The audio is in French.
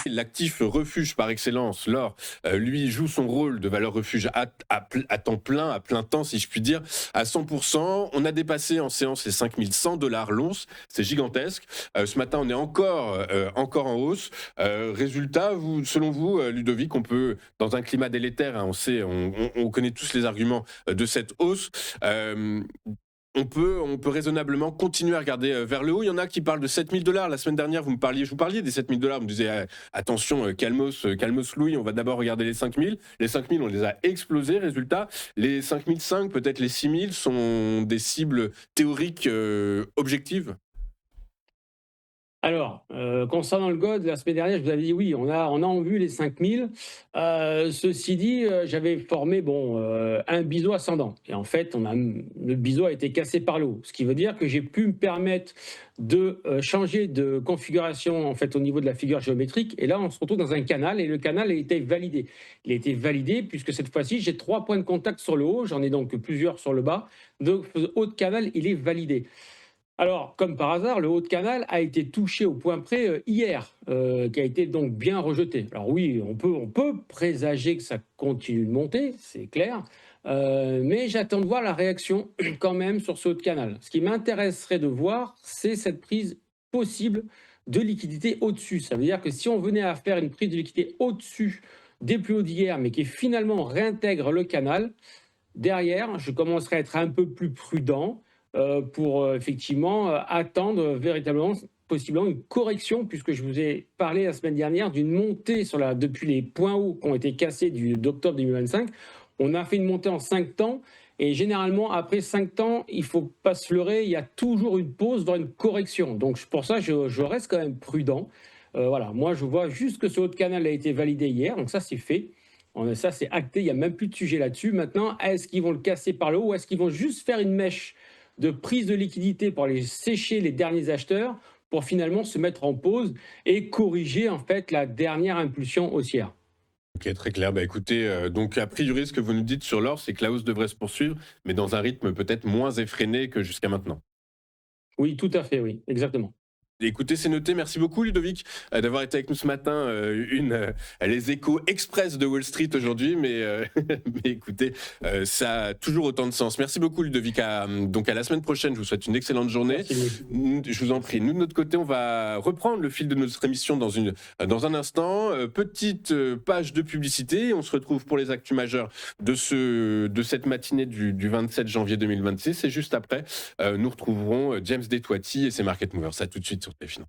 L'actif refuge par excellence, l'or, lui joue son rôle de valeur refuge à temps plein, à plein temps si je puis dire, à 100%. On a dépassé en séance les 5100 $ l'once, c'est gigantesque. Ce matin, on est encore en hausse. Résultat, selon vous, Ludovic, on peut, dans un climat délétère, hein, on connaît tous les arguments de cette hausse. euh, on peut raisonnablement continuer à regarder vers le haut. Il y en a qui parlent de 7000 $ la semaine dernière. Je vous parliez des 7000 $. Vous me disiez attention, calmos Louis, on va d'abord regarder les 5000. Les 5000, on les a explosés. Résultat, les 5005, peut-être les 6000 sont des cibles théoriques objectives. Alors, concernant le GOD, la semaine dernière, je vous avais dit oui, on a en vue les 5000. Ceci dit, j'avais formé un biseau ascendant. Et en fait, le biseau a été cassé par le haut. Ce qui veut dire que j'ai pu me permettre de changer de configuration en fait, au niveau de la figure géométrique. Et là, on se retrouve dans un canal et le canal a été validé. Il a été validé puisque cette fois-ci, j'ai 3 points de contact sur le haut. J'en ai donc plusieurs sur le bas. Donc, le haut de canal, il est validé. Alors, comme par hasard, le haut de canal a été touché au point près hier, qui a été donc bien rejeté. Alors oui, on peut présager que ça continue de monter, c'est clair, mais j'attends de voir la réaction quand même sur ce haut de canal. Ce qui m'intéresserait de voir, c'est cette prise possible de liquidité au-dessus. Ça veut dire que si on venait à faire une prise de liquidité au-dessus des plus hauts d'hier, mais qui finalement réintègre le canal, derrière, je commencerai à être un peu plus prudent pour effectivement attendre véritablement, possiblement une correction, puisque je vous ai parlé la semaine dernière d'une montée depuis les points hauts qui ont été cassés d'octobre 2025. On a fait une montée en 5 temps. Et généralement, après 5 temps, il ne faut pas se leurrer, il y a toujours une pause, voire une correction. Donc pour ça, je reste quand même prudent. Voilà, moi je vois juste que ce haut de canal a été validé hier, donc ça c'est fait. Ça, c'est acté, il n'y a même plus de sujet là-dessus. Maintenant, est-ce qu'ils vont le casser par le haut ou est-ce qu'ils vont juste faire une mèche de prise de liquidité pour aller sécher les derniers acheteurs pour finalement se mettre en pause et corriger en fait la dernière impulsion haussière? Ok, très clair. Bah écoutez, donc a priori, ce que vous nous dites sur l'or, c'est que la hausse devrait se poursuivre, mais dans un rythme peut-être moins effréné que jusqu'à maintenant. Oui, tout à fait, oui, exactement. Écoutez, c'est noté. Merci beaucoup, Ludovic, d'avoir été avec nous ce matin. Les échos express de Wall Street aujourd'hui, mais écoutez, ça a toujours autant de sens. Merci beaucoup, Ludovic. Donc à la semaine prochaine. Je vous souhaite une excellente journée. Merci Louis. Je vous en prie. Nous, de notre côté, on va reprendre le fil de notre émission dans un instant. Petite page de publicité. On se retrouve pour les actus majeures de cette matinée du 27 janvier 2026. Et juste après, nous retrouverons James Detuati et ses Market Movers. À tout de suite sur TF1.